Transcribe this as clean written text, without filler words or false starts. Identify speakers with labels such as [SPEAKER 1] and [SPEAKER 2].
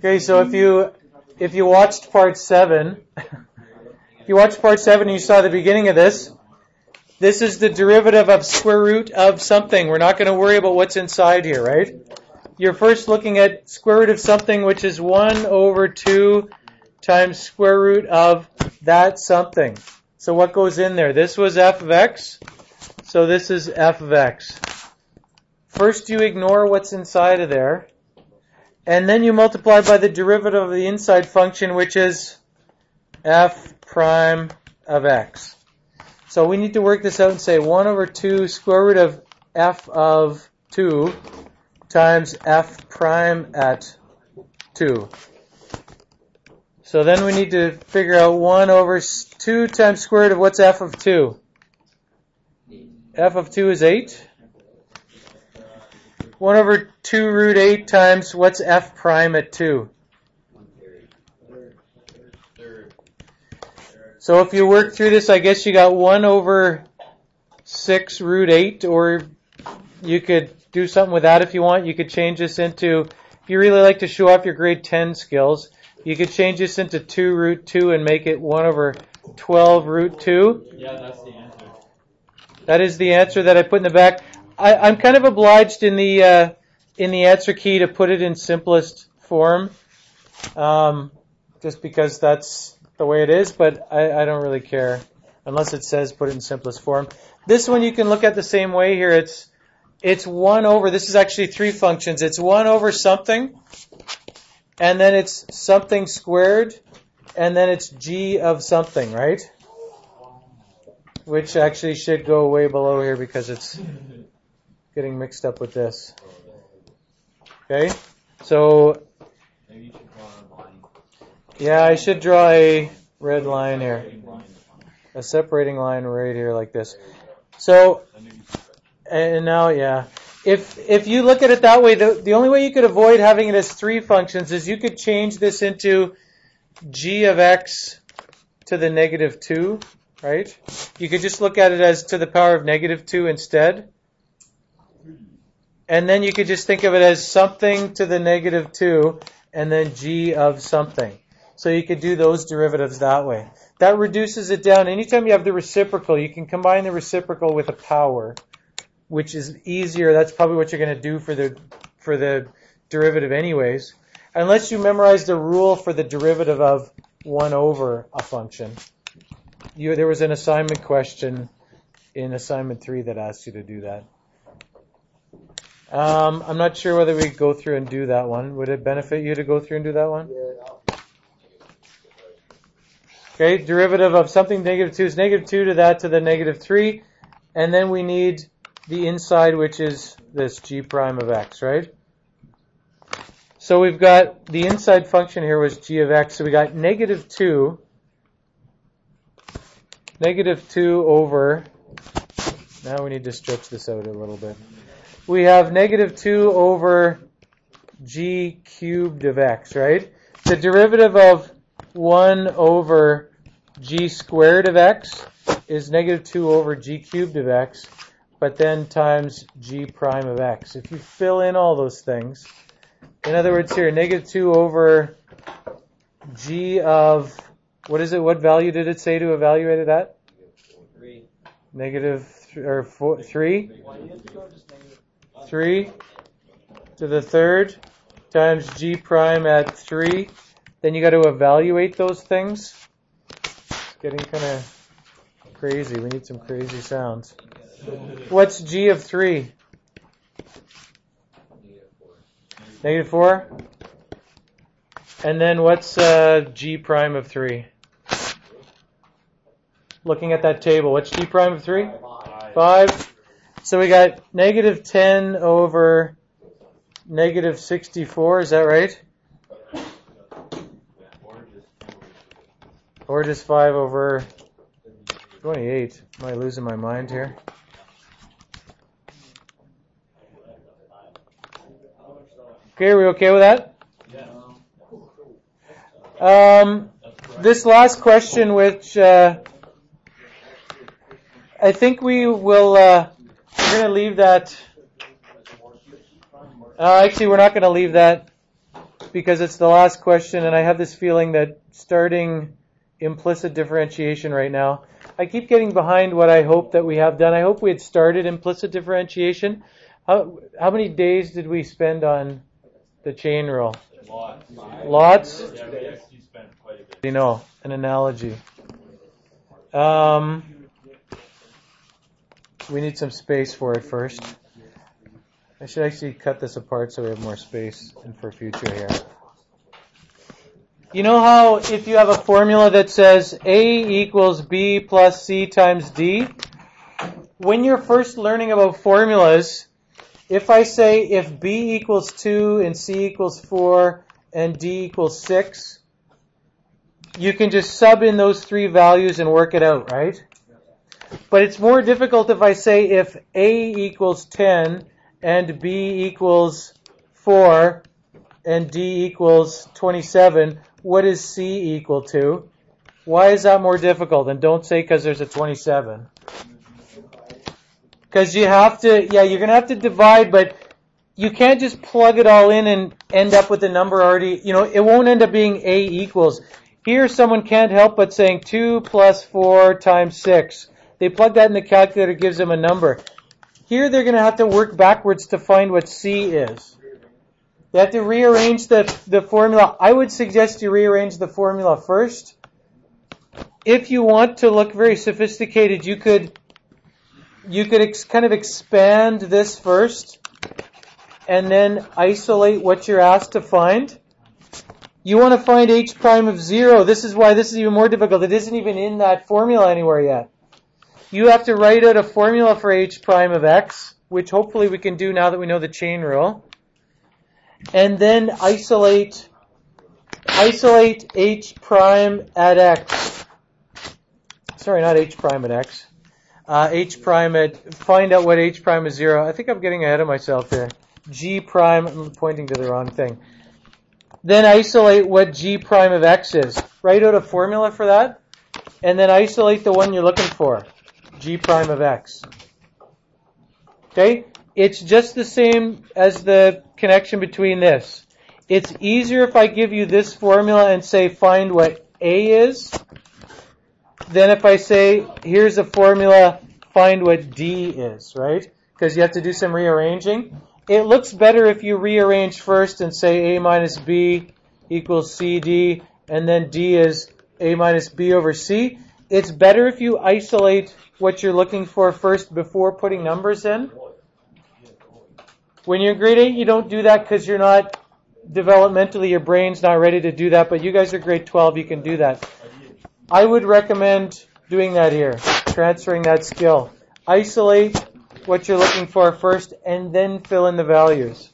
[SPEAKER 1] Okay, so if you watched part 7, if you watched part 7 and you saw the beginning of this is the derivative of square root of something. We're not going to worry about what's inside here, right? You're first looking at square root of something, which is 1 over 2 times square root of that something. So what goes in there? This was f of x, so this is f of x. First you ignore what's inside of there, and then you multiply by the derivative of the inside function, which is f prime of x. So we need to work this out and say 1 over 2 square root of f of 2 times f prime at 2. So then we need to figure out 1 over 2 times square root of what's f of 2? F of 2 is 8. 1 over 2 root 8 times what's f prime at 2? So if you work through this, I guess you got 1 over 6 root 8, or you could do something with that if you want. You could change this into, if you really like to show off your grade 10 skills, you could change this into 2 root 2 and make it 1 over 12 root 2.
[SPEAKER 2] Yeah, that's the answer.
[SPEAKER 1] That is the answer that I put in the back. I'm kind of obliged in the answer key to put it in simplest form, just because that's the way it is, but I don't really care unless it says put it in simplest form. This one you can look at the same way here. It's 1 over, this is actually 3 functions. It's 1 over something, and then it's something squared, and then it's g of something, right? Which actually should go way below here because it's getting mixed up with this. Okay, so yeah, I should draw a red line here, a separating line right here like this. So, and now, yeah, if you look at it that way, the only way you could avoid having it as 3 functions is you could change this into g of x to the negative 2, right? You could just look at it as to the power of negative 2 instead. And then you could just think of it as something to the negative 2 and then g of something. So you could do those derivatives that way. That reduces it down. Anytime you have the reciprocal, you can combine the reciprocal with a power, which is easier. That's probably what you're going to do for the derivative anyways. Unless you memorize the rule for the derivative of 1 over a function. There was an assignment question in assignment 3 that asked you to do that. I'm not sure whether we go through and do that one. Would it benefit you to go through and do that one? Okay, derivative of something negative 2 is negative 2 to that to the negative 3. And then we need the inside, which is this g prime of x, right? So we've got the inside function here was g of x. So we got negative 2 over, now we need to stretch this out a little bit. We have negative 2 over g cubed of x, right? The derivative of 1 over g squared of x is negative 2 over g cubed of x, but then times g prime of x. If you fill in all those things, in other words here, negative 2 over g of, what is it? What value did it say to evaluate it at?
[SPEAKER 2] 3.
[SPEAKER 1] Negative 3? 3 to the third times g prime at 3. Then you got to evaluate those things. It's getting kind of crazy. We need some crazy sounds. What's g of 3? Negative 4? And then what's g prime of 3? Looking at that table, what's g prime of 3? 5. So we got negative 10 over negative 64, is that right? Or just 5 over 28. Am I losing my mind here? Okay, are we okay with that? This last question, which I think we will... we're going to leave that. Actually, we're not going to leave that. because it's the last question, and I have this feeling that starting implicit differentiation right now, I keep getting behind what I hope that we have done. I hope we had started implicit differentiation. How many days did we spend on the chain rule? Lots?
[SPEAKER 2] Yeah, we actually spent quite a bit.
[SPEAKER 1] You know, an analogy. We need some space for it first. I should actually cut this apart so we have more space and for future here. You know how if you have a formula that says A equals B plus C times D? When you're first learning about formulas, if I say if B equals 2 and C equals 4 and D equals 6, you can just sub in those three values and work it out, right? But it's more difficult if I say if A equals 10 and B equals 4 and D equals 27, what is C equal to? Why is that more difficult? And don't say because there's a 27. Because you have to, you're going to have to divide, but you can't just plug it all in and end up with a number already. It won't end up being A equals. Here someone can't help but saying 2 plus 4 times 6. They plug that in the calculator, gives them a number. Here they're going to have to work backwards to find what C is. They have to rearrange the formula. I would suggest you rearrange the formula first. If you want to look very sophisticated, you could kind of expand this first and then isolate what you're asked to find. You want to find h prime of 0. This is why this is even more difficult. It isn't even in that formula anywhere yet. You have to write out a formula for h prime of x, which hopefully we can do now that we know the chain rule. And then isolate h prime at x. Sorry, not h prime at x. Find out what h prime is 0. I think I'm getting ahead of myself here. G prime, I'm pointing to the wrong thing. Then isolate what g prime of x is. Write out a formula for that, and then isolate the one you're looking for, g prime of x. Okay? It's just the same as the connection between this. It's easier if I give you this formula and say find what A is, than if I say here's a formula, find what D is, right? Because you have to do some rearranging. It looks better if you rearrange first and say A minus B equals CD, and then D is A minus B over C. It's better if you isolate what you're looking for first before putting numbers in. When you're in grade 8, you don't do that because you're not developmentally, your brain's not ready to do that, but you guys are grade 12, you can do that. I would recommend doing that here, transferring that skill. Isolate what you're looking for first and then fill in the values.